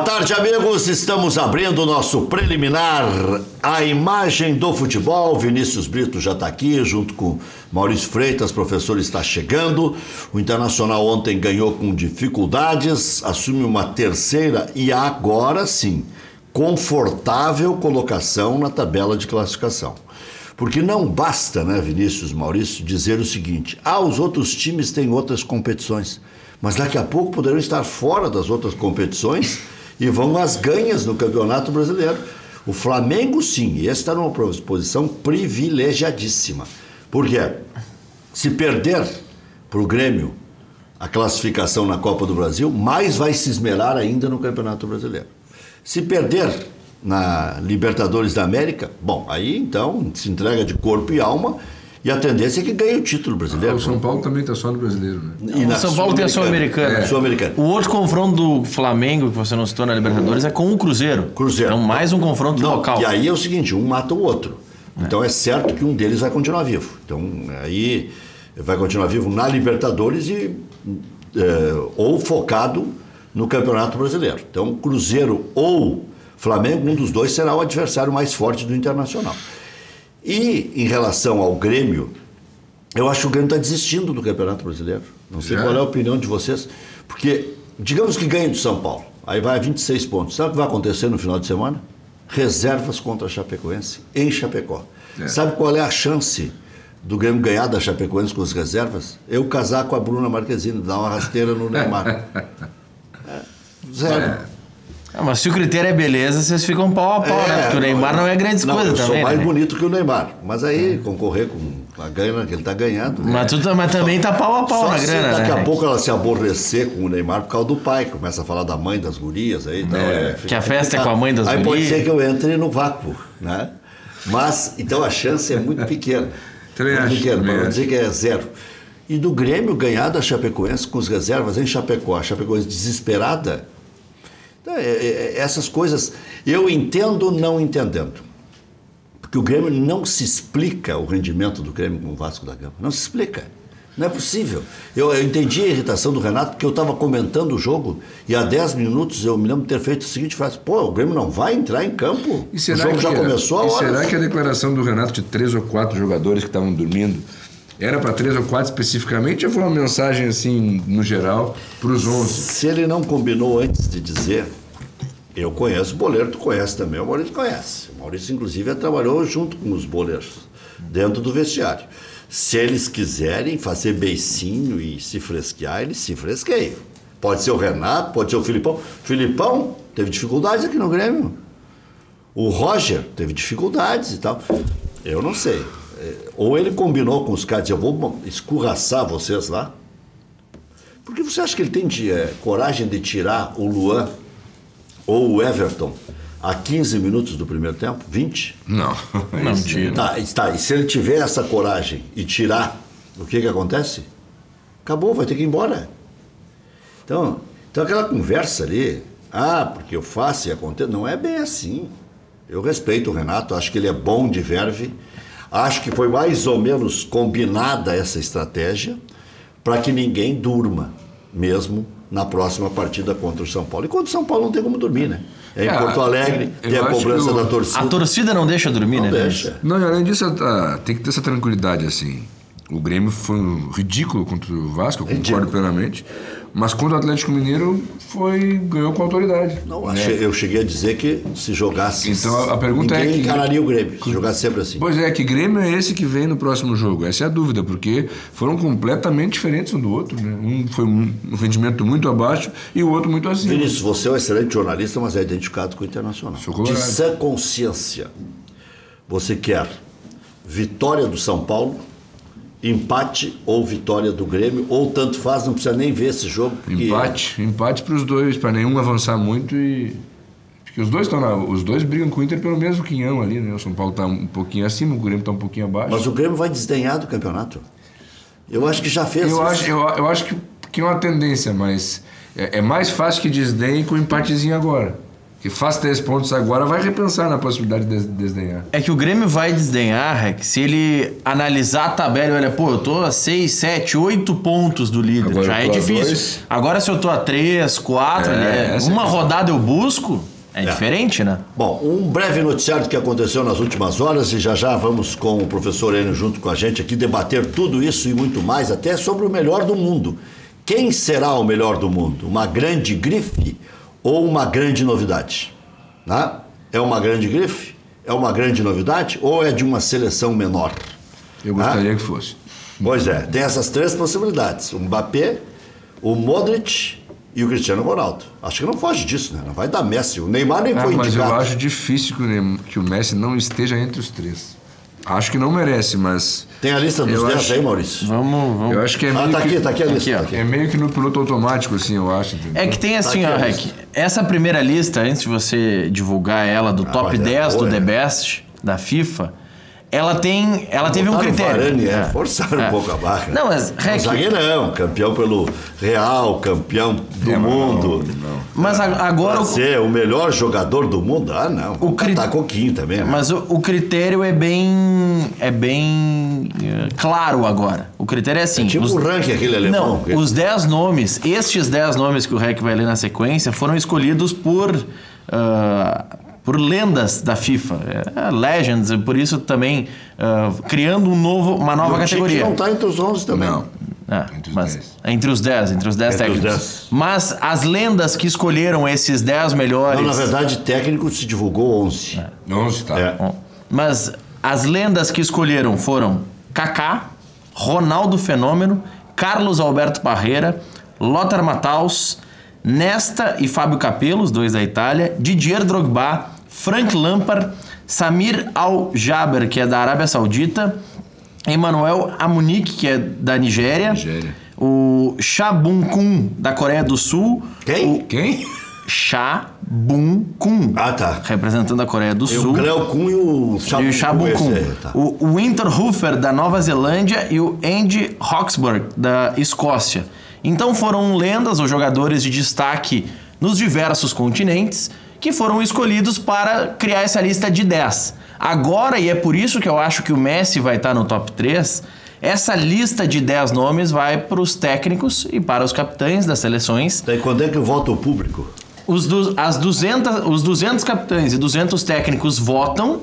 tarde, amigos. Estamos abrindo o nosso preliminar. A imagem do futebol. Vinícius Brito já está aqui, junto com Maurício Freitas. O professor está chegando. O Internacional ontem ganhou com dificuldades, assume uma terceira e agora sim, confortável colocação na tabela de classificação. Porque não basta, né, Vinícius, Maurício, dizer o seguinte: os outros times têm outras competições, mas daqui a pouco poderão estar fora das outras competições e vão às ganhas no Campeonato Brasileiro. O Flamengo, sim, e esse está numa posição privilegiadíssima. Por quê? Se perder para o Grêmio a classificação na Copa do Brasil, mais vai se esmerar ainda no Campeonato Brasileiro. Se perder na Libertadores da América, bom, aí então se entrega de corpo e alma e a tendência é que ganhe o título brasileiro. O São Paulo também está só no brasileiro, né? E o São Paulo tem a Sul-Americana. Sul-Americana. O outro confronto do Flamengo, que você não citou na Libertadores, é com o Cruzeiro. Então mais um confronto local. E aí é o seguinte, um mata o outro. Então é certo que um deles vai continuar vivo. Então aí vai continuar vivo na Libertadores ou focado no Campeonato Brasileiro. Então Cruzeiro ou Flamengo, um dos dois será o adversário mais forte do Internacional. E em relação ao Grêmio, eu acho que o Grêmio está desistindo do Campeonato Brasileiro. Não sei qual é a opinião de vocês, porque digamos que ganhe do São Paulo, aí vai a 26 pontos. Sabe o que vai acontecer no final de semana? Reservas contra a Chapecoense em Chapecó. Sabe qual é a chance do Grêmio ganhar da Chapecoense com as reservas? Eu casar com a Bruna Marquezine, dar uma rasteira no Neymar. Zero. Mas se o critério é beleza, vocês ficam pau a pau, né? Porque o Neymar não é grande coisa também. Eu sou mais bonito que o Neymar. Mas aí, concorrer com a grana que ele está ganhando... Mas também tá pau a pau na grana, daqui né? a pouco ela se aborrecer com o Neymar por causa do pai. Começa a falar da mãe das gurias aí e tal. Que a festa é com a mãe das gurias. Aí pode ser que eu entre no vácuo, né? Mas, então a chance é muito pequena. Muito pequena, para não dizer que é zero. E do Grêmio ganhar da Chapecoense com as reservas em Chapecó, a Chapecoense desesperada... Essas coisas eu entendo não entendendo, porque o Grêmio não se explica, o rendimento do Grêmio com o Vasco da Gama, não se explica, não é possível. Eu entendi a irritação do Renato, porque eu estava comentando o jogo e há 10 minutos eu me lembro de ter feito a seguinte frase: o Grêmio não vai entrar em campo, o jogo já começou a hora. Será que a declaração do Renato de 3 ou 4 jogadores que estavam dormindo era para 3 ou 4 especificamente, ou foi uma mensagem assim, no geral, para os 11? Se ele não combinou antes de dizer, eu conheço o boleiro, tu conhece também, o Maurício conhece. O Maurício, inclusive, trabalhou junto com os boleiros, dentro do vestiário. Se eles quiserem fazer beicinho e se fresquear, eles se fresqueiam. Pode ser o Renato, pode ser o Filipão. O Filipão teve dificuldades aqui no Grêmio. O Roger teve dificuldades e tal. Eu não sei. Ou ele combinou com os caras, eu vou escorraçar vocês lá. Porque você acha que ele tem coragem de tirar o Luan ou o Everton a 15 minutos do primeiro tempo? 20? Não tira. Tá, e se ele tiver essa coragem e tirar, o que acontece? Acabou, vai ter que ir embora. Então aquela conversa ali, porque eu faço e acontece, não é bem assim. Eu respeito o Renato, acho que ele é bom de verve. Acho que foi mais ou menos combinada essa estratégia para que ninguém durma mesmo na próxima partida contra o São Paulo. E contra o São Paulo não tem como dormir, né? Em Porto Alegre, tem a cobrança da torcida. A torcida não deixa dormir, não né? Deixa. Não, e além disso, tem que ter essa tranquilidade, assim. O Grêmio foi ridículo contra o Vasco, eu concordo plenamente. Mas contra o Atlético Mineiro ganhou com autoridade. Não, eu cheguei a dizer que se jogasse... Então a pergunta ninguém encararia o Grêmio, se jogasse sempre assim. Pois é, que Grêmio é esse que vem no próximo jogo? Essa é a dúvida, porque foram completamente diferentes um do outro, né? Um foi um rendimento muito abaixo e o outro muito acima. Vinícius, você é um excelente jornalista, mas é identificado com o Internacional. De sã consciência, você quer vitória do São Paulo, empate ou vitória do Grêmio, ou tanto faz, não precisa nem ver esse jogo. Porque... Empate para os dois, para nenhum avançar muito e... Porque os dois brigam com o Inter pelo mesmo quinhão ali, né? O São Paulo está um pouquinho acima, o Grêmio está um pouquinho abaixo. Mas o Grêmio vai desdenhar do campeonato. Eu acho que já fez eu acho que é uma tendência, mas é mais fácil que desdenhe com o empatezinho agora. Que faz 3 pontos agora, vai repensar na possibilidade de desdenhar. É que o Grêmio vai desdenhar, Rec, se ele analisar a tabela e olha, pô, eu tô a 6, 7, 8 pontos do líder. Agora já é difícil. Agora se eu tô a 3, 4, uma rodada eu busco, é diferente, né? Bom, um breve noticiário do que aconteceu nas últimas horas e já vamos com o professor Enio junto com a gente aqui debater tudo isso e muito mais, até sobre o melhor do mundo. Quem será o melhor do mundo? Uma grande grife ou uma grande novidade? Né? É uma grande grife? É uma grande novidade? Ou é de uma seleção menor? Eu gostaria que fosse. Pois é, tem essas 3 possibilidades. O Mbappé, o Modric e o Cristiano Ronaldo. Acho que não foge disso, né? Não vai dar Messi. O Neymar nem foi indicado. Mas eu acho difícil que o Messi não esteja entre os 3. Acho que não merece, mas... Tem a lista dos 10 aí, Maurício? Vamos. Eu acho que é meio tá aqui a lista. Aqui, é meio que no piloto automático, assim, eu acho. Entendeu? É que tem assim, ó, Rec, essa primeira lista, antes de você divulgar ela do top 10 do The Best da FIFA, ela teve um critério. Varane, forçaram um pouco a barra. Não, mas Rec... zagueirão, campeão pelo Real, campeão do mundo. Não. Mas agora... Ser o melhor jogador do mundo? Ah, não. Tá coquinho também. Né? Mas o critério é bem claro agora. O critério é assim... É tipo o ranking aquele alemão. Não, os 10 nomes, estes 10 nomes que o Rec vai ler na sequência, foram escolhidos por lendas da FIFA, Legends, por isso também criando uma nova categoria. Não está entre os 11 também. Não. Entre os 10 técnicos. Mas as lendas que escolheram esses 10 melhores... Não, na verdade, técnico se divulgou 11. 11, tá. Mas as lendas que escolheram foram Kaká, Ronaldo Fenômeno, Carlos Alberto Parreira, Lothar Matthaus, Nesta e Fábio Capello, os 2 da Itália, Didier Drogba, Frank Lampard, Samir Al-Jaber, que é da Arábia Saudita, Emmanuel Amunique, que é da Nigéria. O Cha Bum-kun, da Coreia do Sul. Quem? Cha Bum-kun. Ah, tá. Representando a Coreia do Sul. O Cleo Kun e o Cha Bum-kun. Tá. O Winterhofer, da Nova Zelândia, e o Andy Hawksburg, da Escócia. Então foram lendas ou jogadores de destaque nos diversos continentes que foram escolhidos para criar essa lista de 10. Agora, e é por isso que eu acho que o Messi vai estar no top 3, essa lista de 10 nomes vai para os técnicos e para os capitães das seleções. Daí quando é que vota o público? Os 200 capitães e 200 técnicos votam.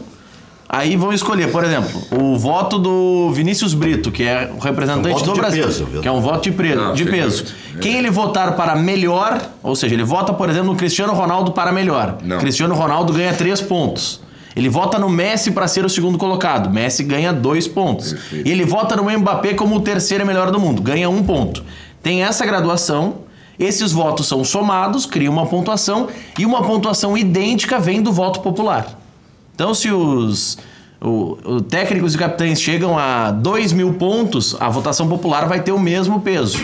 Aí vão escolher, por exemplo, o voto do Vinícius Brito, que é o representante do Brasil, que é um voto de peso. Quem ele votar para melhor, ou seja, ele vota, por exemplo, no Cristiano Ronaldo para melhor. Cristiano Ronaldo ganha 3 pontos. Ele vota no Messi para ser o segundo colocado. Messi ganha 2 pontos. Perfeito. E ele vota no Mbappé como o terceiro melhor do mundo. Ganha 1 ponto. Tem essa graduação. Esses votos são somados, cria uma pontuação. E uma pontuação idêntica vem do voto popular. Então, se os técnicos e capitães chegam a 2.000 pontos, a votação popular vai ter o mesmo peso.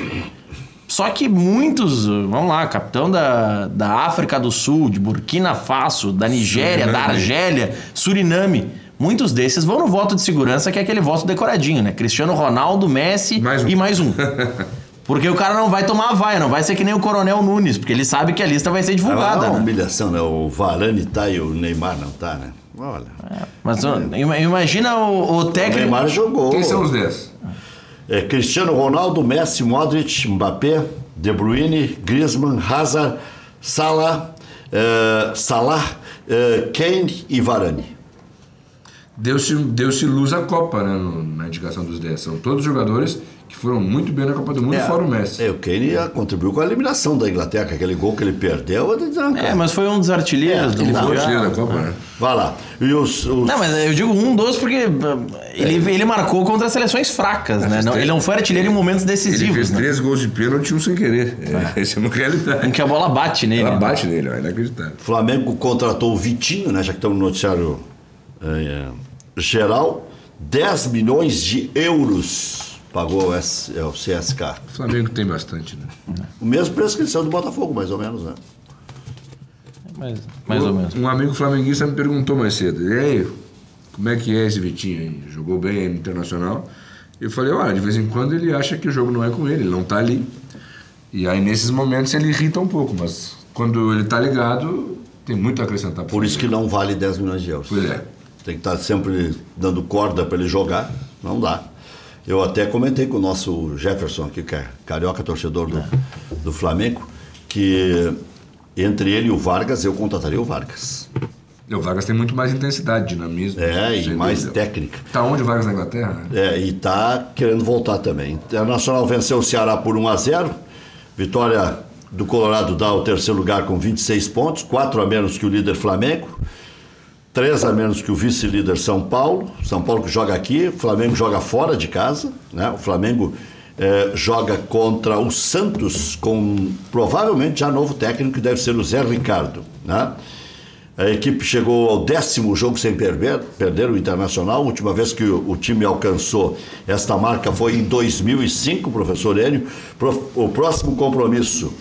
Só que muitos, vamos lá, capitão da África do Sul, de Burkina Faso, da Nigéria, da Argélia, Suriname, muitos desses vão no voto de segurança, que é aquele voto decoradinho, né? Cristiano Ronaldo, Messi e mais um. Porque o cara não vai tomar a vaia, não vai ser que nem o Coronel Nunes, porque ele sabe que a lista vai ser divulgada. É uma humilhação, né? O Varane tá e o Neymar não tá, né? Olha. Mas imagina o técnico... O Neymar jogou. Quem são os 10? Cristiano Ronaldo, Messi, Modric, Mbappé, De Bruyne, Griezmann, Hazard, Salah, Kane e Varane. Deu-se luz à Copa, né, na indicação dos 10. São todos jogadores que foram muito bem na Copa do Mundo, fora o Messi. O Kane contribuiu com a eliminação da Inglaterra, aquele gol que ele perdeu. Mas foi um dos artilheiros do Mundial da Copa, né? Vai lá. E Não, mas eu digo um dos porque ele marcou contra as seleções fracas, né? Ele não foi artilheiro em momentos decisivos. Ele fez 3 gols de pênalti e um sem querer. Essa é uma realidade. Em que a bola bate nele. Ela bate nele, é inacreditável. O Flamengo contratou o Vitinho, né? Já que estamos no noticiário geral, 10 milhões de euros pagou o CSK. O Flamengo tem bastante, né? O mesmo preço que ele saiu do Botafogo, mais ou menos, né? Mais ou menos. Um amigo flamenguista me perguntou mais cedo: e aí, como é que é esse Vitinho aí? Jogou bem aí no Internacional? Eu falei: olha, de vez em quando ele acha que o jogo não é com ele não tá ali. E aí nesses momentos ele irrita um pouco, mas quando ele tá ligado, Tem muito a acrescentar. Por isso que não vale 10 milhões de euros. Pois é. Tem que estar sempre dando corda para ele jogar. Não dá. Eu até comentei com o nosso Jefferson aqui, que é carioca, torcedor do Flamengo, que entre ele e o Vargas, eu contrataria o Vargas. O Vargas tem muito mais intensidade, dinamismo. E mais técnica. Tá onde o Vargas na Inglaterra? E tá querendo voltar também. Internacional venceu o Ceará por 1-0. Vitória do Colorado dá o terceiro lugar com 26 pontos, 4 a menos que o líder Flamengo, 3 a menos que o vice-líder São Paulo. São Paulo que joga aqui, o Flamengo joga fora de casa, né? O Flamengo joga contra o Santos com provavelmente já novo técnico, que deve ser o Zé Ricardo, né? A equipe chegou ao 10º jogo sem perder o Internacional. A última vez que o time alcançou esta marca foi em 2005, professor Enio. O próximo compromisso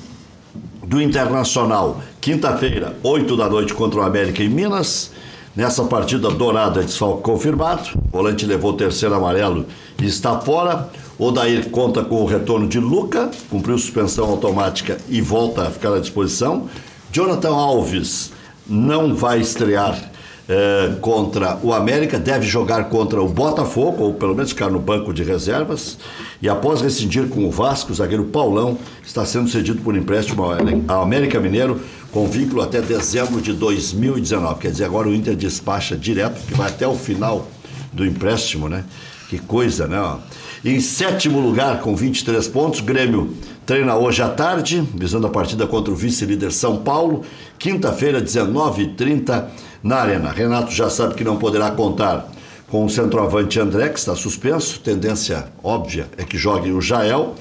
do Internacional, quinta-feira, 8 da noite, contra o América em Minas. Nessa partida, Dourado é desfalque confirmado. O volante levou o terceiro amarelo e está fora. Odair conta com o retorno de Luca, cumpriu suspensão automática e volta a ficar à disposição. Jonathan Alves não vai estrear contra o América, deve jogar contra o Botafogo, ou pelo menos ficar no banco de reservas. E após rescindir com o Vasco, o zagueiro Paulão está sendo cedido por empréstimo ao América Mineiro, com vínculo até dezembro de 2019. Quer dizer, agora o Inter despacha direto, que vai até o final do empréstimo, né? Que coisa, né? Em 7º lugar, com 23 pontos, Grêmio treina hoje à tarde, visando a partida contra o vice-líder São Paulo, quinta-feira, 19h30, na Arena. Renato já sabe que não poderá contar com o centroavante André, que está suspenso, tendência óbvia é que jogue o Jael.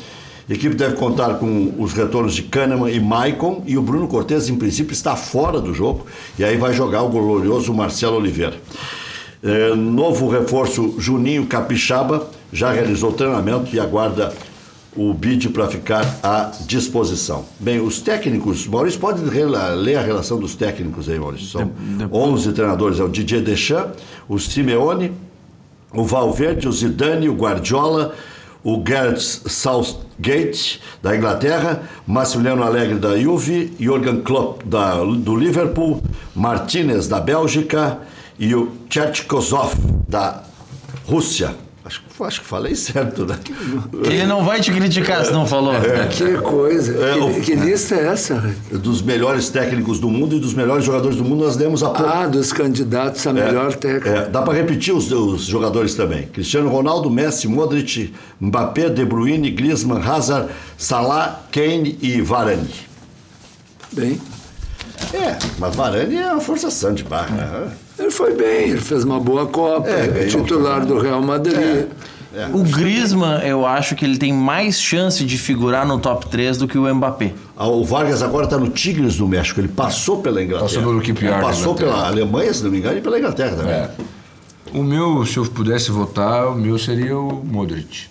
A equipe deve contar com os retornos de Kahneman e Maicon, e o Bruno Cortez, em princípio, está fora do jogo, e aí vai jogar o glorioso Marcelo Oliveira. Novo reforço, Juninho Capixaba, já realizou o treinamento e aguarda o bid para ficar à disposição. Bem, os técnicos, Maurício, pode ler a relação dos técnicos aí, Maurício. São 11 treinadores, é o Didier Deschamps, o Simeone, o Valverde, o Zidane, o Guardiola, o Gareth Southgate, da Inglaterra, Massimiliano Allegri, da Juve, Jürgen Klopp, do Liverpool, Martinez, da Bélgica, e o Cherchkozov, da Rússia. Acho que falei certo, né? Ele não vai te criticar se não falou. Que coisa. Que lista é essa? Dos melhores técnicos do mundo e dos melhores jogadores do mundo, nós demos a pouco. Dos candidatos a melhor técnico. Dá para repetir os jogadores também. Cristiano Ronaldo, Messi, Modric, Mbappé, De Bruyne, Griezmann, Hazard, Salah, Kane e Varane. Bem. Mas Varane é uma forçação de barra. Ele foi bem, ele fez uma boa Copa, titular do Real Madrid. O Griezmann, eu acho que ele tem mais chance de figurar no top 3 do que o Mbappé. O Vargas agora está no Tigres do México, ele passou pela Inglaterra. Passou pelo QPR. Passou pela Alemanha, se não me engano, e pela Inglaterra também. O meu, se eu pudesse votar, o meu seria o Modric.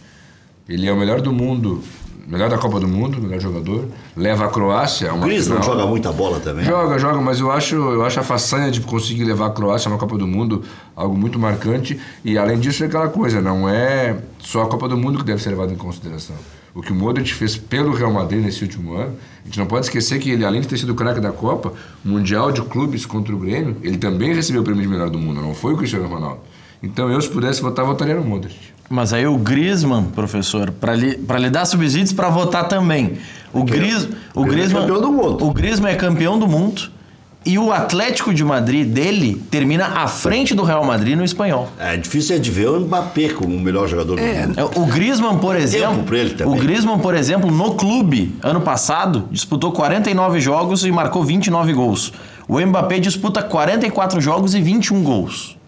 Ele é o melhor do mundo, melhor da Copa do Mundo, melhor jogador. Leva a Croácia a uma Griezmann final. joga muita bola também. Joga, mas eu acho a façanha de conseguir levar a Croácia a uma Copa do Mundo algo muito marcante. E além disso é aquela coisa, não é só a Copa do Mundo que deve ser levada em consideração. O que o Modric fez pelo Real Madrid nesse último ano, a gente não pode esquecer que ele, além de ter sido o craque da Copa, Mundial de Clubes contra o Grêmio, ele também recebeu o prêmio de melhor do mundo, não foi o Cristiano Ronaldo. Então eu, se pudesse votar, votaria no Modric. Mas aí o Griezmann, professor, para lhe dar subsídios para votar também. O Griezmann é campeão do mundo. O Griezmann é campeão do mundo e o Atlético de Madrid dele termina à frente do Real Madrid no espanhol. É difícil de ver o Mbappé como o melhor jogador do mundo. O Griezmann, por exemplo, no clube, ano passado, disputou 49 jogos e marcou 29 gols. O Mbappé disputa 44 jogos e 21 gols.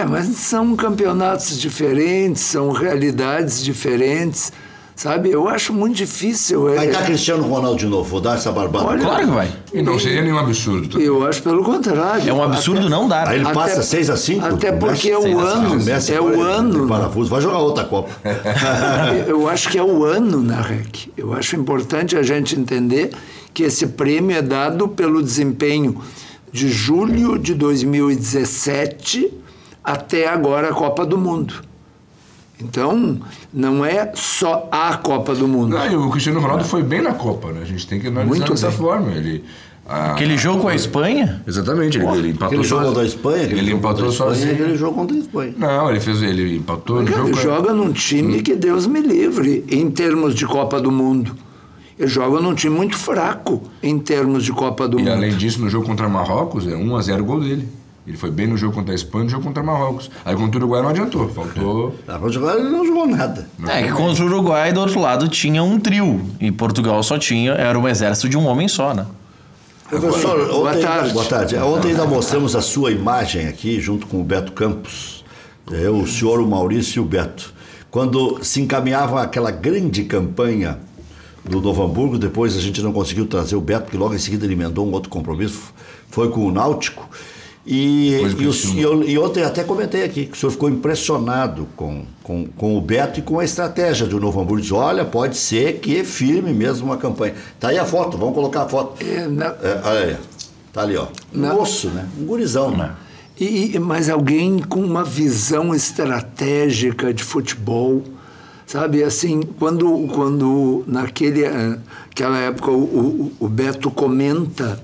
Mas são campeonatos diferentes, são realidades diferentes, sabe? Eu acho muito difícil. Vai dar Cristiano Ronaldo de novo, vou dar essa barbada. Claro que vai. E não seria nenhum absurdo. Eu acho pelo contrário. É um absurdo não dar. Aí ele passa 6-5. Até porque é o ano. É o ano. Parafuso, vai jogar outra Copa. Eu acho que é o ano na REC. Eu acho importante a gente entender que esse prêmio é dado pelo desempenho de julho de 2017 até agora a Copa do Mundo. Então, não é só a Copa do Mundo. O Cristiano Ronaldo foi bem na Copa, né? A gente tem que analisar dessa forma. Ele Aquele jogo com a Espanha? Exatamente, ele empatou Aquele jogo sozinho. contra a Espanha, Ele empatou sozinho. Aquele jogo contra a Espanha. Não, ele empatou no jogo. Ele joga num time que Deus me livre em termos de Copa do Mundo. Ele joga num time muito fraco em termos de Copa do Mundo. E além disso, no jogo contra Marrocos, 1-0 o gol dele. Ele foi bem no jogo contra a Espanha e no jogo contra Marrocos. Aí contra o Uruguai não adiantou, faltou... Contra o Uruguai ele não jogou nada. É que contra o Uruguai, do outro lado, tinha um trio. E Portugal só tinha, era um exército de um homem só, né? Professor, Boa tarde. Boa tarde. Ontem ainda mostramos a sua imagem aqui, junto com o Beto Campos. O senhor, o Maurício e o Beto. Quando se encaminhava aquela grande campanha do Novo Hamburgo, depois a gente não conseguiu trazer o Beto, porque logo em seguida ele emendou um outro compromisso, foi com o Náutico. E ontem até comentei aqui que o senhor ficou impressionado com o Beto e com a estratégia do Novo Hamburgo. Diz, olha, pode ser que firme mesmo uma campanha. Tá aí a foto, vamos colocar a foto. Olha aí, tá ali, ó. Um moço, né? Um gurizão. Né? Mas alguém com uma visão estratégica de futebol, sabe? Assim, quando naquela época o Beto comenta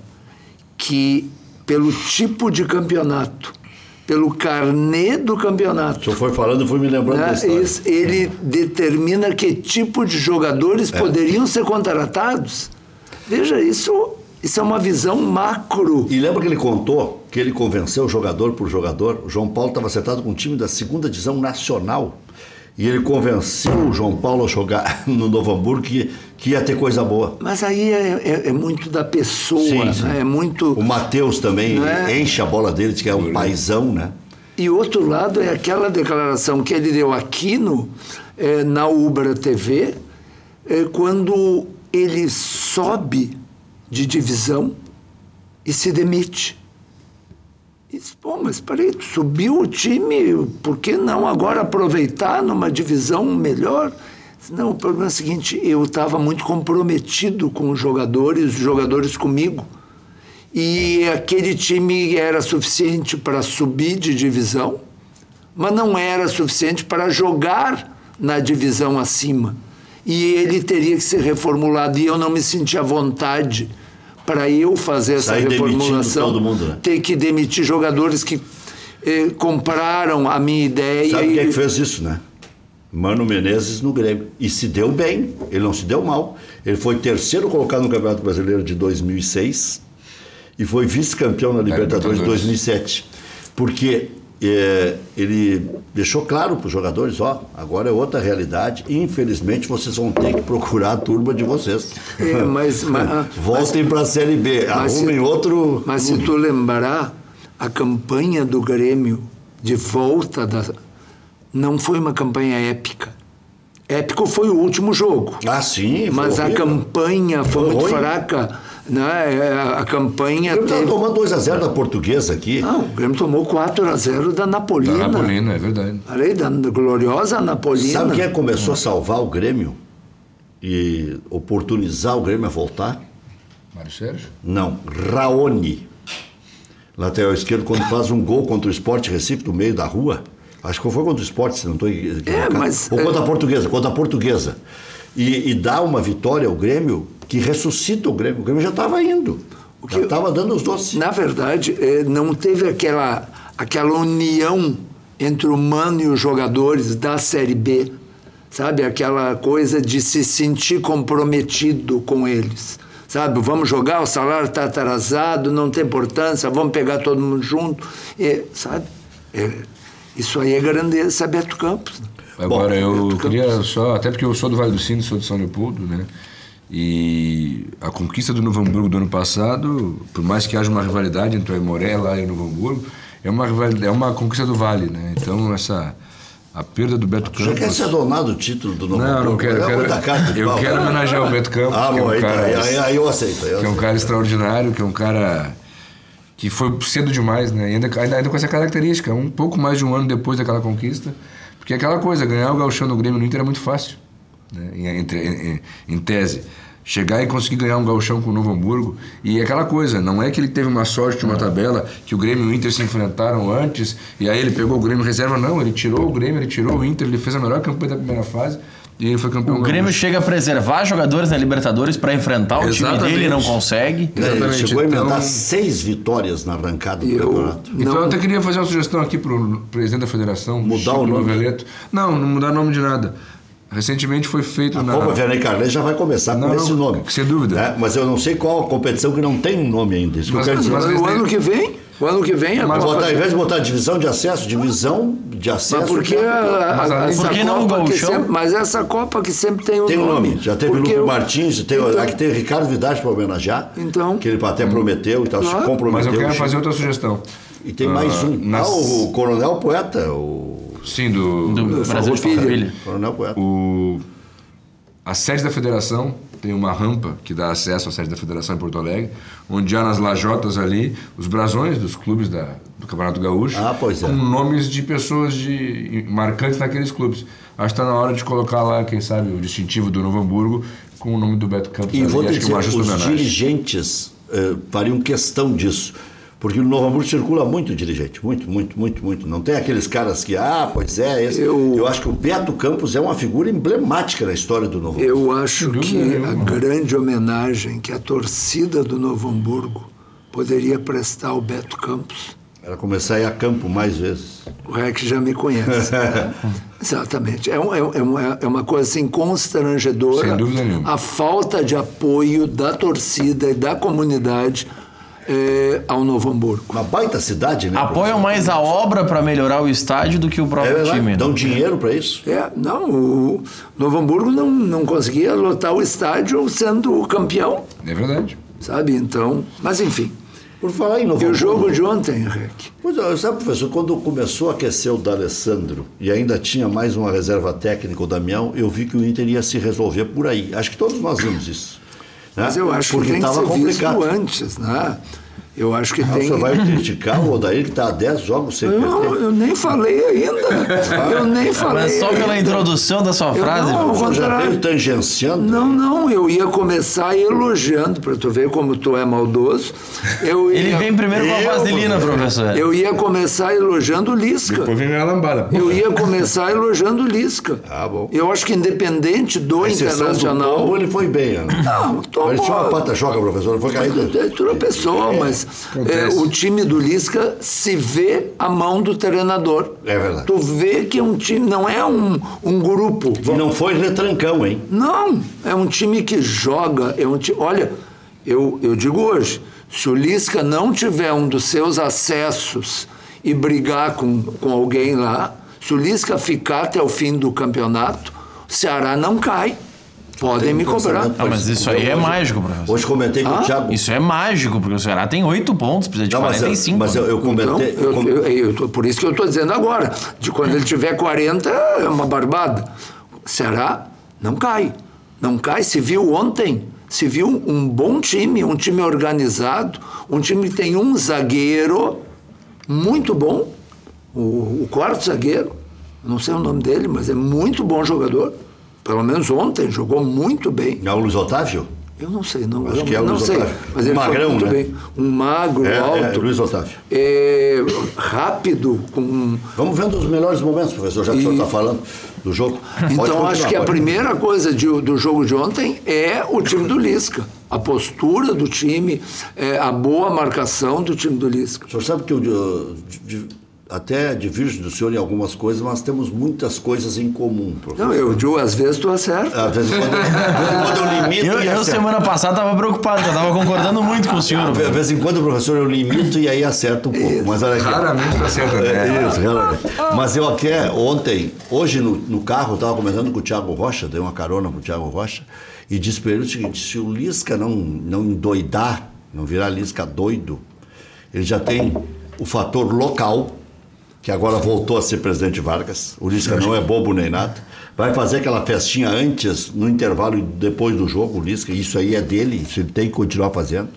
que pelo tipo de campeonato, pelo carnê do campeonato. O senhor foi falando e foi me lembrando da história. Ele determina que tipo de jogadores poderiam ser contratados. Veja, isso é uma visão macro. E lembra que ele contou que ele convenceu jogador por jogador? O João Paulo estava sentado com um time da 2ª divisão nacional. E ele convenceu o João Paulo a jogar no Novo Hamburgo que ia ter coisa boa. Mas aí é muito da pessoa, sim. Né? É muito... O Matheus também enche a bola dele, diz que é um paizão, né? E outro lado é aquela declaração que ele deu aqui na Ubra TV, quando ele sobe de divisão e se demite. Pô, mas peraí, subiu o time, por que não agora aproveitar numa divisão melhor? Não, o problema é o seguinte, eu estava muito comprometido com os jogadores comigo. E aquele time era suficiente para subir de divisão, mas não era suficiente para jogar na divisão acima. E ele teria que ser reformulado, e eu não me sentia à vontade para eu fazer essa reformulação, todo mundo, né? Ter que demitir jogadores que compraram a minha ideia. Sabe quem é que fez isso, né? Mano Menezes no Grêmio. E se deu bem, ele não se deu mal. Ele foi 3º colocado no Campeonato Brasileiro de 2006 e foi vice-campeão na Libertadores de 2007. Porque ele deixou claro para os jogadores, agora é outra realidade e infelizmente vocês vão ter que procurar a turma de vocês. Voltem para a Série B, arrumem outro... Mas se tu lembrar, a campanha do Grêmio de volta não foi uma campanha épica. Épico foi o último jogo. Ah, sim. Mas a campanha foi muito fraca. Né? A campanha. O Grêmio tomou 2-0 da Portuguesa aqui. Não, o Grêmio tomou 4-0 da Napolina. Da Napolina, é verdade. Falei, da gloriosa Napolina. Sabe quem começou a salvar o Grêmio e oportunizar o Grêmio a voltar? Mário Sérgio? Não, Raoni. Lateral esquerdo, quando faz um gol contra o Sport Recife do meio da rua. Acho que foi contra o Sport, se não estou equivocado. Ou contra a Portuguesa. E dá uma vitória ao Grêmio que ressuscita o Grêmio. O Grêmio já estava indo. Já estava dando os doces. Na verdade, não teve aquela união entre o Mano e os jogadores da Série B. Sabe? Aquela coisa de se sentir comprometido com eles. Sabe? Vamos jogar, o salário está atrasado, não tem importância, vamos pegar todo mundo junto. Sabe? Isso aí é grandeza, é Beto Campos. Agora, eu queria só, até porque eu sou do Vale do Sino, sou de São Leopoldo, né? E a conquista do Novo Hamburgo do ano passado, por mais que haja uma rivalidade entre o Aimoré lá e o Novo Hamburgo, é uma conquista do Vale, né? Então, a perda do Beto Campos... Já quer ser donado o título do Novo Hamburgo? Não quero. Eu quero homenagear o Beto Campos, que é um cara... Aí eu aceito. Que é um cara extraordinário, que é um cara... que foi cedo demais, né? Ainda com essa característica, um pouco mais de um ano depois daquela conquista, porque aquela coisa, ganhar o gauchão no Grêmio no Inter é muito fácil, né? Em tese. Chegar e conseguir ganhar um gauchão com o Novo Hamburgo, e aquela coisa, não é que ele teve uma sorte, uma tabela, que o Grêmio e o Inter se enfrentaram antes, e aí ele pegou o Grêmio reserva, não, ele tirou o Grêmio, ele tirou o Inter, ele fez a melhor campanha da primeira fase, e ele foi campeão O Grêmio gaúcho. chega a preservar jogadores na Libertadores para enfrentar o time dele e não consegue. Ele Exatamente, chegou a então- emendar 6 vitórias na arrancada do Eu- campeonato. Então Não. eu até queria fazer uma sugestão aqui pro presidente da federação, Mudar Chico o nome? Noveleto. Não mudar o nome de nada. Recentemente foi feito A na... Copa Vianney Carles já vai começar com Não, esse nome. sem dúvida. Né? Mas eu não sei qual a competição que não tem um nome ainda. Isso que eu quero dizer. mas O eles ano que vem? O ano que vem a Mas Copa... Ao invés de botar divisão de acesso, Mas porque Mas além- essa Por que não o Copa que Gauchão? sempre, mas essa Copa que sempre tem tem um nome. Já teve o Porque Luco eu- Martins, tem, Então- aqui tem o Ricardo Vidal para homenagear, Então. que ele até prometeu e tal, se Claro. comprometeu. Mas eu quero Chico. fazer outra sugestão. E tem mais um. nas- O Coronel Poeta. O Do Sim, do Brasil de Farroupilha. Farroupilha. Coronel Poeta. A sede da federação tem uma rampa que dá acesso à sede da federação em Porto Alegre, onde há nas lajotas ali os brasões dos clubes do Campeonato Gaúcho, Ah, pois é. com nomes de pessoas marcantes naqueles clubes. Acho que está na hora de colocar lá, quem sabe, o distintivo do Novo Hamburgo com o nome do Beto Campos. E ali. vou te Acho que é uma dizer, justa os homenagem. dirigentes fariam questão disso. Porque no Novo Hamburgo circula muito dirigente, muito. Não tem aqueles caras que, pois é, esse. Eu acho que o Beto Campos é uma figura emblemática na história do Novo Hamburgo. Eu acho que a grande homenagem que a torcida do Novo Hamburgo poderia prestar ao Beto Campos, Era começar a ir a campo mais vezes. o Rec já me conhece. Exatamente. É uma coisa assim constrangedora. Sem dúvida nenhuma. A falta de apoio da torcida e da comunidade ao Novo Hamburgo. Uma baita cidade, né? Apoiam mais a obra para melhorar o estádio do que o É próprio verdade, time. dão dinheiro para isso. O Novo Hamburgo não conseguia lotar o estádio sendo o campeão, É verdade. sabe? Então, mas enfim. Por falar em Novo E o Hamburgo. jogo de ontem, Rec? Pois é, sabe, professor, quando começou a aquecer o D'Alessandro e ainda tinha mais uma reserva técnica, o Damião, eu vi que o Inter ia se resolver por aí. Acho que todos nós vimos isso. Né? Mas eu acho porque que tem que estava ser visto complicado. antes, né? Eu acho que O tem... senhor vai criticar o Odair que está há 10 jogos sem Não, perder? eu nem falei ainda. Eu nem falei. Mas só pela ainda. introdução da sua Eu frase. não, O senhor já contrário. veio tangenciando? Não, eu ia começar elogiando, para tu ver como tu é maldoso. Ele vem primeiro com a vaselina, professor. Eu ia começar elogiando o Lisca. Depois vem minha lambada. Eu ia começar elogiando o Lisca. Ah, bom. Eu acho que independente do A exceção do Internacional... Tombo, ele foi bem, né? Não, Tombo- Ele tinha uma pata-choca, professor, não foi caído. Ele tropeçou, mas acontece. o time do Lisca se vê a mão do treinador. É verdade. Tu vê que é um time, não é um grupo. E não foi retrancão, hein? Não, é um time que joga, é um time... Olha, eu digo hoje, se o Lisca não tiver um dos seus acessos e brigar com alguém lá, se o Lisca ficar até o fim do campeonato, o Ceará não cai. Podem me cobrar. Ah, mas isso aí é mágico, professor. Hoje comentei com o Thiago. Isso é mágico, porque o Ceará tem 8 pontos, precisa de Não, 45. mas eu comentei. Então, por isso que eu estou dizendo agora, de quando ele tiver 40, é uma barbada. Ceará não cai. Não cai. Se viu ontem, se viu um bom time, um time organizado, um time que tem um zagueiro muito bom, o quarto zagueiro, não sei o nome dele, mas é muito bom jogador. Pelo menos ontem, jogou muito bem. É o Luiz Otávio? Eu não sei, não, Acho que é o não Luiz sei, Otávio. mas ele Magrão, foi muito né? bem. Um magro, alto. Luiz Otávio. Rápido, com... Vamos vendo os melhores momentos, professor, já que o senhor está falando do jogo. Pode Então, continuar, acho que a pode. primeira coisa do jogo de ontem é o time do Lisca. A postura do time, a boa marcação do time do Lisca. O senhor sabe que eu até divirjo do senhor em algumas coisas, mas temos muitas coisas em comum, professor. Não, eu digo, às vezes tu acerta. Às vezes quando eu limito e Eu acerto. semana passada estava preocupado, eu estava concordando muito com o senhor. De vez em quando, professor, eu limito e aí acerto um pouco. Mas olha aqui. Raramente tá certo, né? Isso, raramente. Mas eu aqui, hoje no carro, eu estava comentando com o Thiago Rocha, dei uma carona com o Thiago Rocha, e disse para ele o seguinte: se o Lisca não endoidar, não virar Lisca doido, ele já tem o fator local, que agora voltou a ser presidente Vargas. O Lisca não é bobo nem nada. Vai fazer aquela festinha antes, no intervalo e depois do jogo, o Lisca. Isso aí é dele, isso ele tem que continuar fazendo.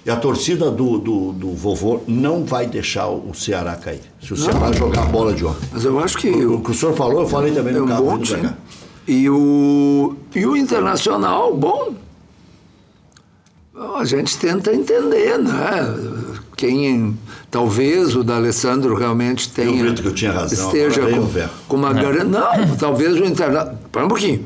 E a torcida do vovô não vai deixar o Ceará cair. Se o Ceará jogar a bola de ontem. Mas eu acho que O que o senhor falou, eu falei também é no um carro. bom vindo pra time. cá. E o Internacional, bom, a gente tenta entender, né? talvez o D'Alessandro realmente tenha... Eu acredito que eu tinha razão, esteja agora veio o Ver. com uma grande... Não, talvez o Internacional... Espera um pouquinho.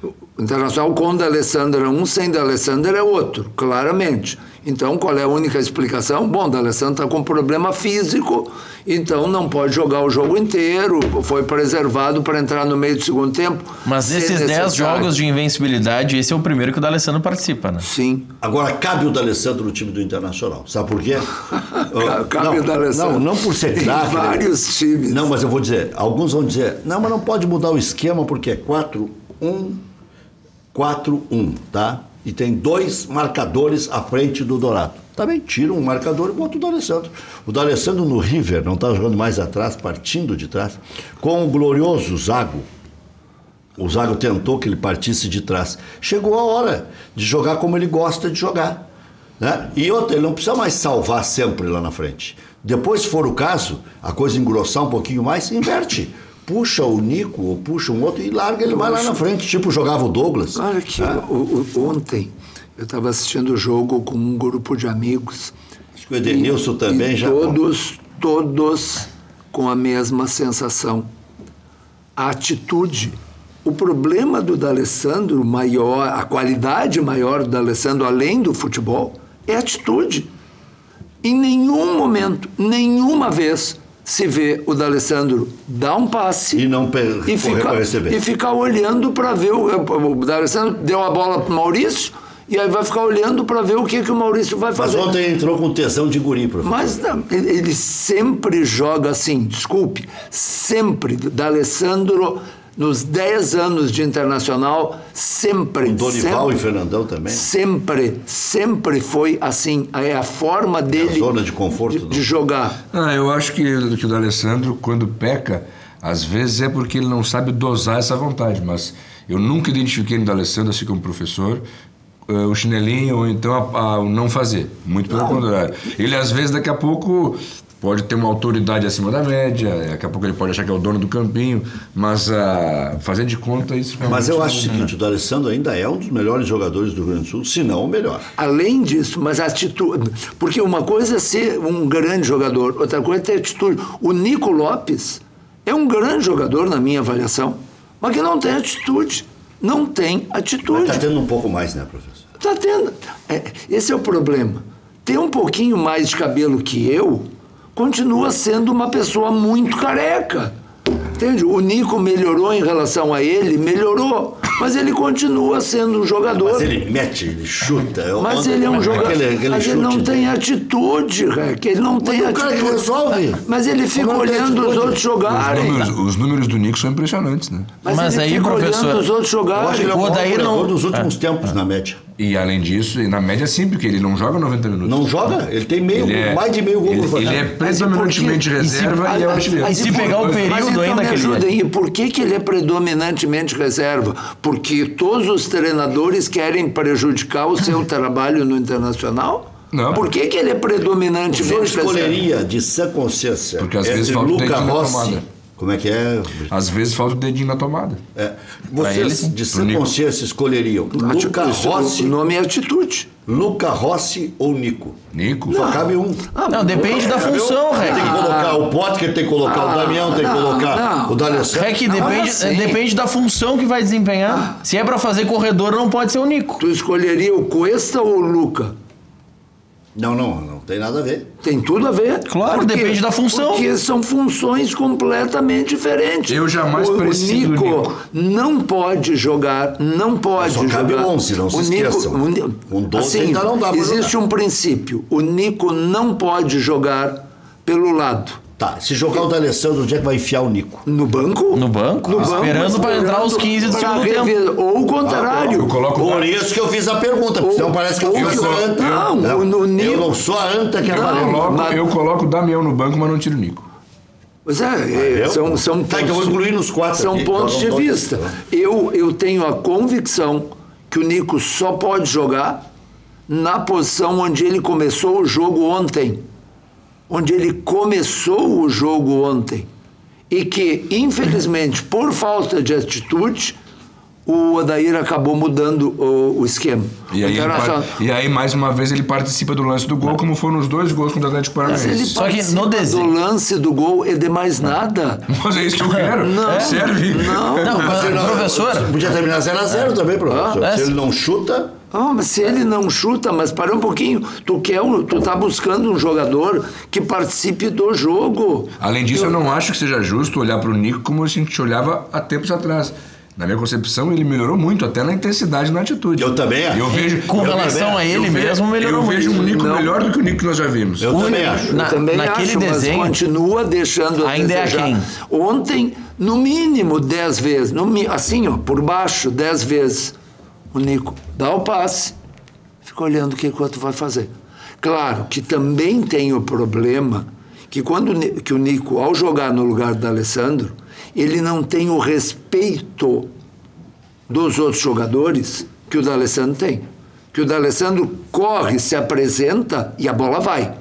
O Internacional com o D'Alessandro é um, sem D'Alessandro é outro, claramente. Então, qual é a única explicação? Bom, o D'Alessandro está com problema físico, então não pode jogar o jogo inteiro, foi preservado para entrar no meio do segundo tempo. Mas desses 10 jogos de invencibilidade, esse é o primeiro que o D'Alessandro participa, né? Sim. Agora, cabe o D'Alessandro no time do Internacional. Sabe por quê? Cabe o D'Alessandro. Não por ser craque. Vários times. Não, mas eu vou dizer, alguns vão dizer, não, mas não pode mudar o esquema porque é 4-1, tá? E tem 2 marcadores à frente do Dourado. Também tira um marcador e bota o D'Alessandro. O D'Alessandro no River não está jogando mais atrás, partindo de trás, com o glorioso Zago. O Zago tentou que ele partisse de trás. Chegou a hora de jogar como ele gosta de jogar, né? E outra, ele não precisa mais salvar sempre lá na frente. Depois, se for o caso, a coisa engrossar um pouquinho mais, inverte. Puxa o Nico ou puxa um outro e larga ele mais lá na frente, tipo jogava o Douglas. Olha que ontem eu estava assistindo o jogo com um grupo de amigos. Acho que o Edenilson também já... Todos com a mesma sensação. A atitude. O problema do D'Alessandro maior, a qualidade maior do D'Alessandro, além do futebol, é a atitude. Em nenhum momento, nenhuma vez... se vê o D'Alessandro dar um passe e não correr para receber. E ficar olhando para ver o D'Alessandro deu a bola para o Maurício e aí vai ficar olhando para ver o que o Maurício vai fazer. Mas ontem entrou com tesão de guri, professor. Mas não, ele sempre joga assim, desculpe, sempre. D'Alessandro, nos 10 anos de Internacional, sempre. O Dorival sempre, e Fernandão também? Sempre foi assim. É a forma dele... A zona de conforto de jogar. Eu acho que o D'Alessandro, quando peca, às vezes é porque ele não sabe dosar essa vontade, mas eu nunca identifiquei no D'Alessandro, assim como professor, o chinelinho ou então o não fazer. Muito pelo contrário. Ele, às vezes, daqui a pouco... pode ter uma autoridade acima da média, daqui a pouco ele pode achar que é o dono do campinho, mas fazer de conta isso... Mas eu acho o seguinte, o D'Alessandro ainda é um dos melhores jogadores do Rio Grande do Sul, se não o melhor. Além disso, mas a atitude... Porque uma coisa é ser um grande jogador, outra coisa é ter atitude. O Nico Lopes é um grande jogador, na minha avaliação, mas que não tem atitude. Não tem atitude. Mas está tendo um pouco mais, né, professor? Está tendo. Esse é o problema. Ter um pouquinho mais de cabelo que eu... continua sendo uma pessoa muito careca. Entende? O Nico melhorou em relação a ele, melhorou, mas ele continua sendo um jogador. Mas ele mete, ele chuta. Mas ele é um jogador. Mas ele não tem atitude, Rec. Ele não tem atitude. O cara que resolve. Mas ele fica olhando os outros jogarem. Os números do Nico são impressionantes, né? Mas ele aí, fica professor, olhando os outros jogarem. Eu acho que ele é o maior Odair goleador não... dos últimos tempos, na média. E além disso, na média sim, porque ele não joga 90 minutos. Não joga? Ele tem mais de meio gol por Ele é predominantemente reserva e é o artilheiro. E se pegar o período ainda que ele é. E por que ele é predominantemente reserva? Porque todos os treinadores querem prejudicar o seu trabalho no Internacional? Não. Por que ele é O predominantemente senhor reserva? escolheria de sã consciência Porque às entre vezes falta o Luca dedinho na Rossi... tomada. Como é que é? Às vezes falta o dedinho na tomada. Vocês, de sã consciência, escolheriam Luca Rossi... O nome é atitude. Luca Rossi ou Nico? Nico? Só cabe um. Não, depende da função, Rec. Tem que colocar o Potker, tem que colocar o Damião, tem que colocar o D'Alessandro. Rec, depende da função que vai desempenhar. Se é pra fazer corredor, não pode ser o Nico. Tu escolheria o Cuesta ou o Luca? Não tem nada a ver. Tem tudo a ver. Claro, depende da função. Porque são funções completamente diferentes. Eu jamais preciso do Nico. Não pode jogar, não pode jogar. Só cabe 11, não se esqueçam. Com 12 ainda não dá pra existe jogar. um princípio. O Nico não pode jogar pelo lado. Tá, se jogar o D'Alessandro, onde é que vai enfiar o Nico? No banco? No banco, esperando para entrar os 15 do segundo tempo. Ou o contrário. Eu coloco Por isso que eu fiz a pergunta, porque senão parece que eu fiz a anta. Eu não sou a anta que é Eu coloco o Damião no banco, mas não tiro o Nico. Pois são Tá, então eu vou incluir nos 4 são aqui. pontos de vista. Eu tenho a convicção que o Nico só pode jogar na posição onde ele começou o jogo ontem. Onde ele começou o jogo ontem. E que, infelizmente, por falta de atitude, o Odair acabou mudando o esquema. E aí, mais uma vez, ele participa do lance do gol, como foram os 2 gols contra o Atlético Paranaense. Só que no desenho... do lance do gol e de mais nada. Mas é isso que eu quero. Não. Serve. Não, professor... Podia terminar 0-0 também, professor. Se ele não chuta... Mas se ele não chuta, mas para um pouquinho, tu tá buscando um jogador que participe do jogo. Além disso, eu não acho que seja justo olhar para o Nico como a gente olhava há tempos atrás. Na minha concepção, ele melhorou muito, até na intensidade e na atitude. Eu também acho. Com relação a ele mesmo, melhorou muito. Eu vejo um Nico melhor do que o Nico que nós já vimos. Eu também acho. Naquele desenho... Mas continua deixando a ainda desejar. É aquém. Ontem, no mínimo 10 vezes, assim, ó, por baixo, 10 vezes, o Nico dá o passe, fica olhando o que o outro vai fazer. Claro que também tem o problema que que o Nico, ao jogar no lugar do Alessandro, ele não tem o respeito dos outros jogadores que o D'Alessandro tem. Que o D'Alessandro corre, se apresenta e a bola vai.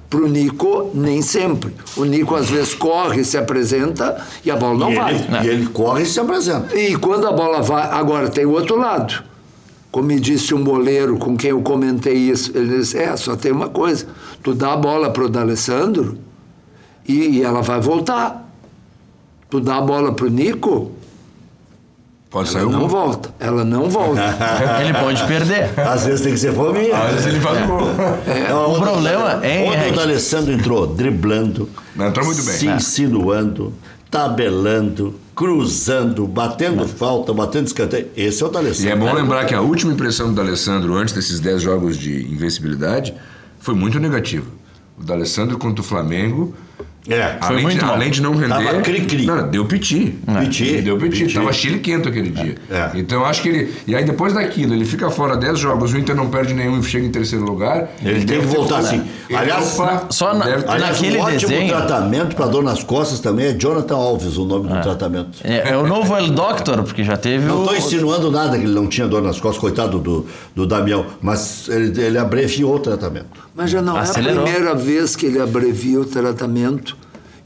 Para o Nico, nem sempre. O Nico, às vezes, corre, se apresenta e a bola não vai. E ele corre e se apresenta. E quando a bola vai... Agora, tem o outro lado. Como me disse um boleiro com quem eu comentei isso, ele disse, só tem uma coisa. Tu dá a bola para o D'Alessandro e ela vai voltar. Tu dá a bola para o Nico... Pode sair ela não volta. Ela não volta. Ele pode perder. Às vezes tem que ser fominha. Às vezes ele faz o gol. O problema é... Ontem o D'Alessandro entrou driblando, entrou muito bem. se insinuando, tabelando, cruzando, batendo falta, batendo escanteio. Esse é o D'Alessandro. E é bom lembrar que a última impressão do D'Alessandro, antes desses 10 jogos de invencibilidade, foi muito negativa. O D'Alessandro contra o Flamengo... Além de não render... Tava cri-cri. Não, deu piti. Deu piti. Tava chile quento aquele dia. Então, acho que ele... E aí, depois daquilo, ele fica fora 10 jogos, o Inter não perde nenhum e chega em terceiro lugar. Ele tem que voltar assim. Aliás, naquele um ótimo desenho... tratamento para dor nas costas também é Jonathan Alves, o nome do tratamento. É o novo El Doctor, porque já teve Não estou insinuando nada que ele não tinha dor nas costas, coitado do Damião, mas ele abreviou o tratamento. Mas já não Acelerou. É a primeira vez que ele abrevia o tratamento.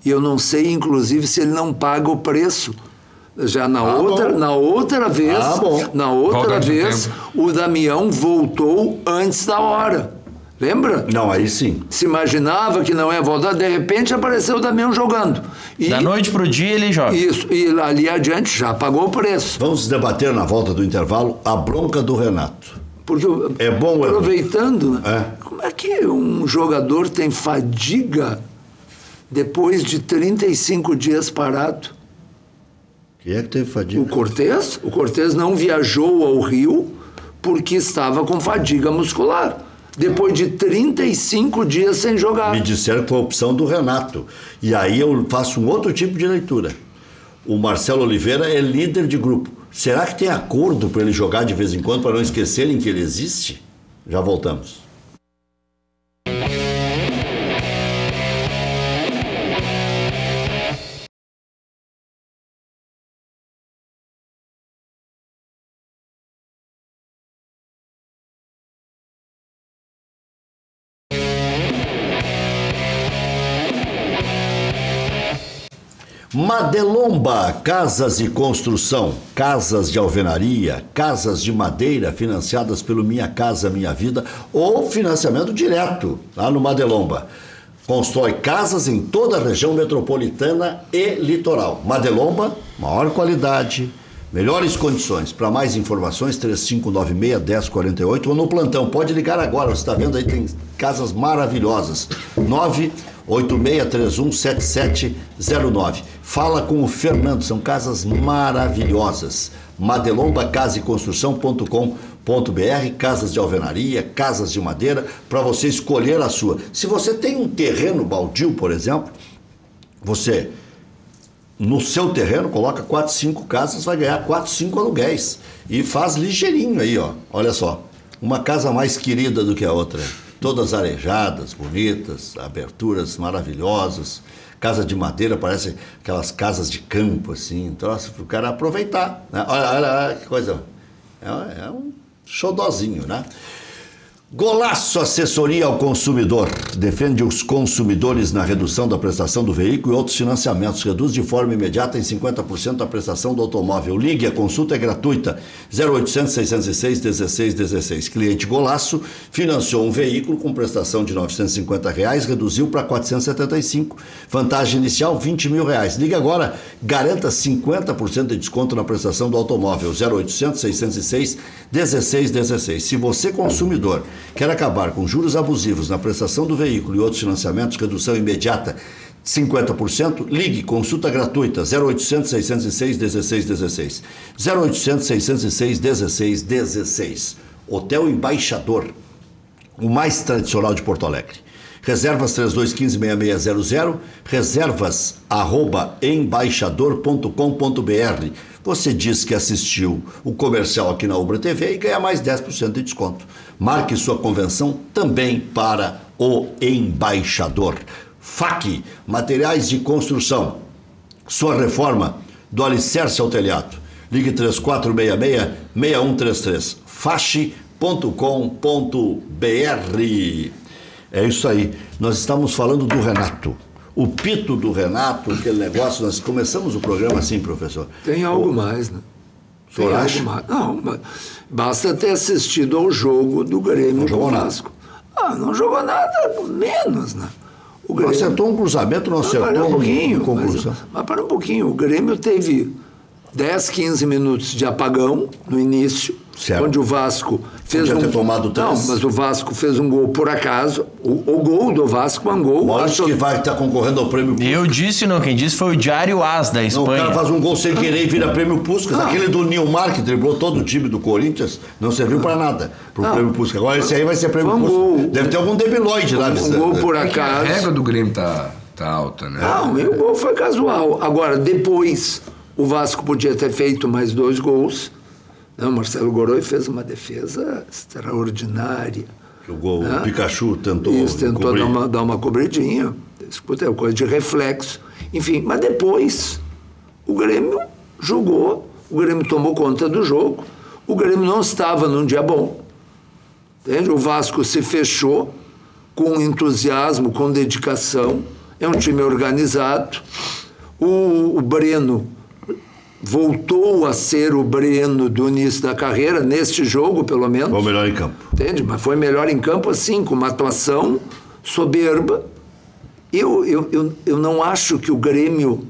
E eu não sei, inclusive, se ele não paga o preço. Já na outra vez, o Damião voltou antes da hora. Lembra? Não, aí sim. Se imaginava que não ia voltar, de repente apareceu o Damião jogando. Da noite pro dia ele joga. Isso, e ali adiante já pagou o preço. Vamos debater na volta do intervalo a bronca do Renato. Porque, é bom, aproveitando, como é que um jogador tem fadiga depois de 35 dias parado? Quem é que teve fadiga? O Cortez. O Cortez não viajou ao Rio porque estava com fadiga muscular. Depois de 35 dias sem jogar. Me disseram que foi a opção do Renato. E aí eu faço um outro tipo de leitura. O Marcelo Oliveira é líder de grupo. Será que tem acordo para ele jogar de vez em quando, para não esquecerem que ele existe? Já voltamos. Madelomba, casas e construção, casas de alvenaria, casas de madeira financiadas pelo Minha Casa Minha Vida ou financiamento direto lá no Madelomba. Constrói casas em toda a região metropolitana e litoral. Madelomba, maior qualidade, melhores condições. Para mais informações, 3596-1048 ou no plantão. Pode ligar agora, você está vendo aí, tem casas maravilhosas. 986317709. Fala com o Fernando, são casas maravilhosas. Madelomba Casa e Construção.com.br, casas de alvenaria, casas de madeira, para você escolher a sua. Se você tem um terreno baldio, por exemplo, você no seu terreno coloca 4, 5 casas, vai ganhar 4, 5 aluguéis e faz ligeirinho aí, ó. Olha só, uma casa mais querida do que a outra. Todas arejadas, bonitas, aberturas maravilhosas, casa de madeira, parece aquelas casas de campo, assim, troço para o cara aproveitar, né? Olha que coisa, é um xodózinho, né? Golaço Assessoria ao Consumidor. Defende os consumidores na redução da prestação do veículo e outros financiamentos. Reduz de forma imediata em 50% a prestação do automóvel. Ligue, a consulta é gratuita. 0800 606 1616. Cliente Golaço financiou um veículo com prestação de R$ 950, reduziu para 475. Vantagem inicial R$ 20 mil. Ligue agora, garanta 50% de desconto na prestação do automóvel. 0800 606 1616. Se você, consumidor, quer acabar com juros abusivos na prestação do veículo e outros financiamentos, redução imediata 50%, ligue, consulta gratuita, 0800 606 1616. 0800 606 1616. Hotel Embaixador, o mais tradicional de Porto Alegre. Reservas 3215-6600, reservas@embaixador.com.br. Você diz que assistiu o comercial aqui na Ubra TV e ganha mais 10% de desconto. Marque sua convenção também para o Embaixador. FAC, materiais de construção. Sua reforma do alicerce ao telhado. Ligue 3466-6133. fache.com.br. É isso aí. Nós estamos falando do Renato. O pito do Renato, aquele negócio, nós começamos o programa assim, professor. Tem algo mais, né? O senhor acha? Não, basta ter assistido ao jogo do Grêmio com o Vasco. Não jogou nada, menos, né? O Grêmio acertou um cruzamento, não acertou uma conclusão. Mas para um pouquinho, o Grêmio teve 10, 15 minutos de apagão no início, certo, onde o Vasco fez ter tomado 3. Não, mas o Vasco fez um gol por acaso. O gol do Vasco é um gol. Maurício que vai estar concorrendo ao prêmio Puskas. Eu disse, não, quem disse foi o Diário AS da Espanha. Não, o cara faz um gol sem querer e vira prêmio Puskas. Aquele do Nilmar, que driblou todo o time do Corinthians, não serviu para nada pro prêmio Puskas. Agora esse aí vai ser prêmio Puskas. Deve ter algum debilóide lá. Um gol por acaso. A regra do Grêmio tá alta, né? Não, e o gol foi casual. Agora, depois, o Vasco podia ter feito mais 2 gols. Não, Marcelo Godoy fez uma defesa extraordinária. O gol, né? O Pikachu tentou dar uma cobridinha. Escuta, é coisa de reflexo. Enfim, mas depois o Grêmio jogou, o Grêmio tomou conta do jogo. O Grêmio não estava num dia bom. Entende? O Vasco se fechou com entusiasmo, com dedicação. É um time organizado. O Breno voltou a ser o Breno do início da carreira, neste jogo, pelo menos. Foi o melhor em campo. Entende? Mas foi melhor em campo, assim, com uma atuação soberba. Eu não acho que o Grêmio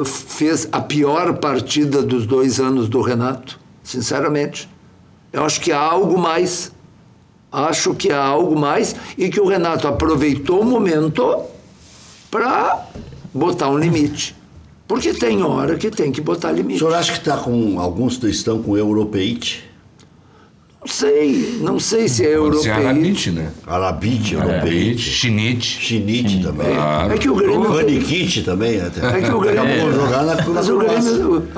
fez a pior partida dos 2 anos do Renato, sinceramente. Eu acho que há algo mais. Acho que há algo mais e que o Renato aproveitou o momento para botar um limite. Porque tem hora que tem que botar limite. O senhor acha que está com... Alguns estão com europeite? Não sei se é europeite. Pode ser arabite, né? Arabite, europeite. Chinite também. É que o Grêmio... Faniquite também. Até. É que o Grêmio... Acabou jogar na Mas o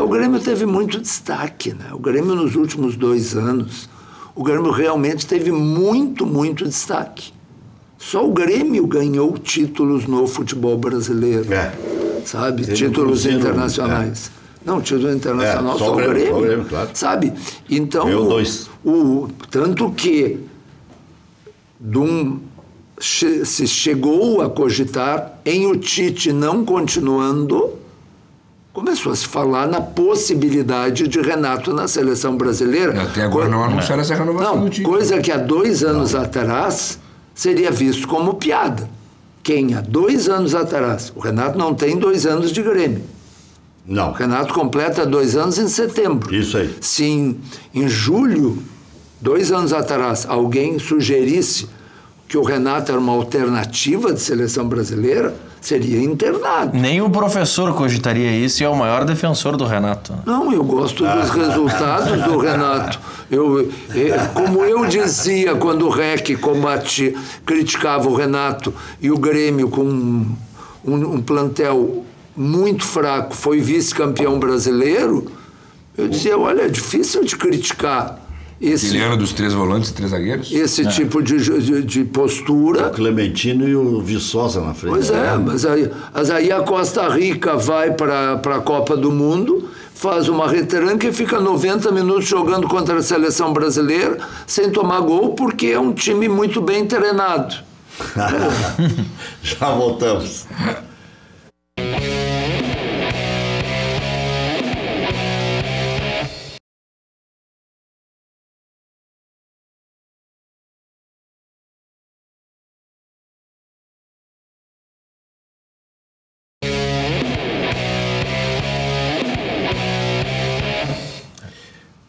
Grêmio teve muito destaque, né? O Grêmio, nos últimos 2 anos, o Grêmio realmente teve muito, muito destaque. Só o Grêmio ganhou títulos no futebol brasileiro. Sabe? Títulos internacionais. Não, título internacional só o Grêmio. Claro. Sabe? Então, tanto que se chegou a cogitar em o Tite não continuando, começou a se falar na possibilidade de Renato na seleção brasileira. Até agora não anunciaram essa renovação do Tite. Coisa que há 2 anos atrás seria visto como piada. Quem há 2 anos atrás? O Renato não tem 2 anos de Grêmio. Não. O Renato completa 2 anos em setembro. Isso aí. Se em julho, 2 anos atrás, alguém sugerisse que o Renato era uma alternativa de seleção brasileira, seria internado. Nem o professor cogitaria isso e é o maior defensor do Renato. Não, eu gosto dos resultados do Renato. Como eu dizia quando o REC criticava o Renato e o Grêmio com um plantel muito fraco foi vice-campeão brasileiro, eu dizia, olha, é difícil de criticar Ele era dos 3 volantes e 3 zagueiros? Esse tipo de postura. O Clementino e o Viçosa na frente. Pois é, mas aí a Costa Rica vai para a Copa do Mundo, faz uma retranca e fica 90 minutos jogando contra a seleção brasileira sem tomar gol, porque é um time muito bem treinado. Já voltamos.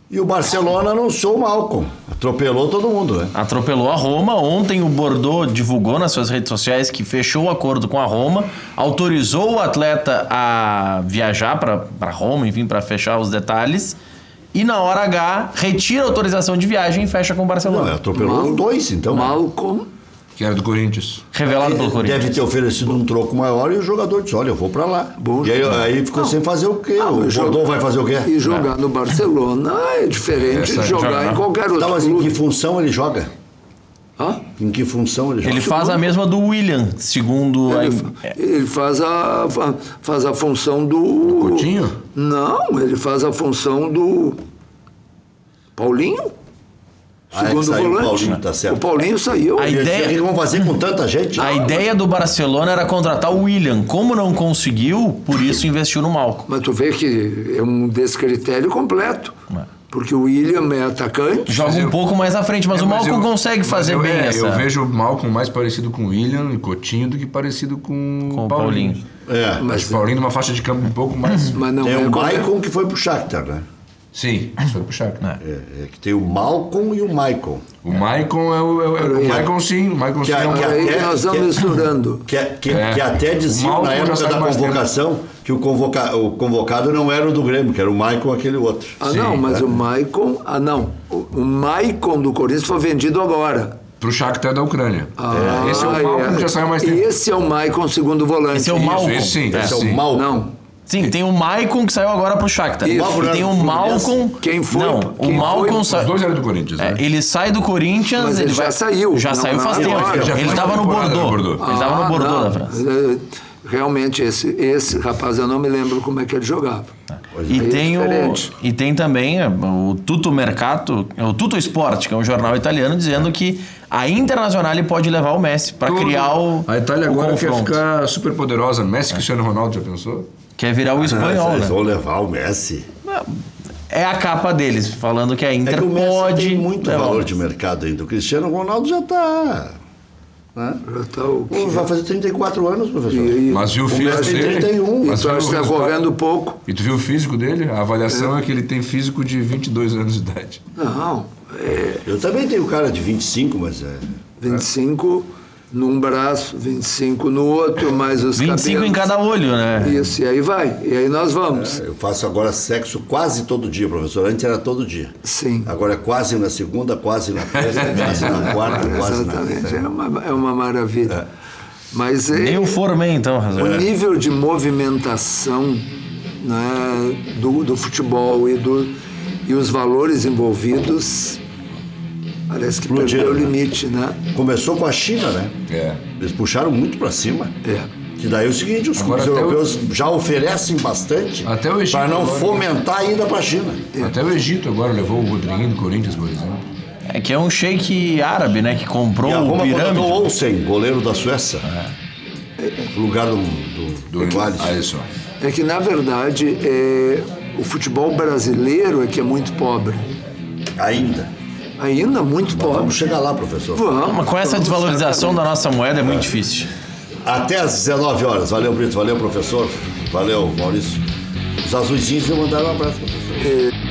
E o Barcelona anunciou o Malcom. Atropelou todo mundo, né? Atropelou a Roma. Ontem o Bordeaux divulgou nas suas redes sociais que fechou o acordo com a Roma, autorizou o atleta a viajar para Roma, enfim, para fechar os detalhes. E na hora H, retira a autorização de viagem e fecha com o Barcelona. Não, atropelou os dois, então. Malcom. Que era do Corinthians. Revelado pelo Corinthians. Deve ter oferecido um troco maior e o jogador disse, olha, eu vou pra lá. Bom, e aí ficou sem fazer o quê? O Bordeaux vai fazer o quê? E jogar no Barcelona é diferente de jogar em qualquer outro mas clube. em que função ele joga? Hã? Em que função ele joga? Ele faz a mesma do William, segundo... Ele faz a função do... Coutinho? Não, ele faz a função do... Paulinho? Segundo saiu volante. O Paulinho, tá certo. O Paulinho saiu. A ideia- O que vão fazer com tanta gente? A ideia do Barcelona era contratar o William. Como não conseguiu, por isso investiu no Malcom. Mas tu vê que é um descritério completo. Porque o William é atacante. Joga um pouco mais à frente, mas o Malcom consegue fazer bem essa... Eu vejo o Malcom mais parecido com o William e Coutinho do que parecido com o Paulinho. É. Mas o Paulinho numa faixa de campo um pouco mais... Mas não Tem é o como- Maicon que foi pro Shakhtar, né? Sim, isso foi pro Shakhtar. É que tem o Malcom e o Maicon. O Maicon é o Maicon sim. O Maicon sim é um... Aí nós vamos misturando. Que até diziam Malcom na já época sabe da mais convocação que o convocado não era o do Grêmio, que era o Maicon aquele outro. Não, mas o Maicon... não. O Maicon do Corinthians foi vendido agora. Pro Shakhtar da Ucrânia. Esse é o Malcom que já saiu mais tempo. Esse é o Maicon, segundo volante. Esse é o Malcom. Esse sim. Esse é o sim. Malcom. Não. Sim, tem o Maicon que saiu agora pro Shakhtar. Isso. E tem o Malcom... Quem foi? Não, Quem o Malcom foi? Os dois eram do Corinthians, né? ele sai do Corinthians... Mas ele já saiu. Já Não, saiu faz não, tempo. agora. Já Ele foi estava no temporada Bordeaux. no Bordeaux. Ele estava no Bordeaux não. da França. Realmente, esse rapaz, eu não me lembro como é que ele jogava. E Aí é tem, diferente. e tem também o Tutto Mercato, o Tutto Sport, que é um jornal italiano, dizendo que a Internazionale pode levar o Messi para criar o A Itália o agora quer confronto. ficar super poderosa. Messi, Cristiano Ronaldo, já pensou? Quer virar o espanhol, Eles né? vão levar o Messi. É a capa deles, falando que a É Inter que o Messi pode tem muito levar o valor Messi. de mercado ainda. O Cristiano Ronaldo já está... Né? Já tá o... Vai fazer 34 anos, professor. Mas viu o Messi físico tem dele? 31. Mas Tu acha que viu o está resultado? correndo pouco? E tu viu o físico dele? A avaliação é que ele tem físico de 22 anos de idade. Não. Eu também tenho cara de 25, mas é... 25 num braço, 25 no outro, mais os 25 em cabelos. cada olho, né? Isso, e aí vai. E aí nós vamos. Eu faço agora sexo quase todo dia, professor. Antes era todo dia. Sim. Agora é quase na segunda, quase na terça, quase na quarta, quase na... Exatamente. É uma maravilha. Mas Nem o Formei, então. o nível de movimentação, né, do futebol e os valores envolvidos, parece que Explodiram, perdeu o né? limite, né? Começou com a China, né? É. Eles puxaram muito pra cima. É. Que daí é o seguinte, os Agora clubes até europeus já oferecem bastante Até o Egito para não agora, fomentar a ida pra China. Até o Egito agora levou o Rodriguinho do Corinthians, por exemplo. É que é um sheik árabe, né? Que comprou E a o Roma pirâmide. contratou o Olsen, goleiro da Suécia. No lugar do Alisson. Olha só. É que, na verdade, o futebol brasileiro é que é muito pobre. Ainda. Ainda muito pobre. Vamos chegar lá, professor. Vamos, Mas com essa vamos, desvalorização da nossa moeda é muito difícil. Até às 19 horas. Valeu, Brito. Valeu, professor. Valeu, Maurício. Os azuizinhos já mandaram um abraço, professor.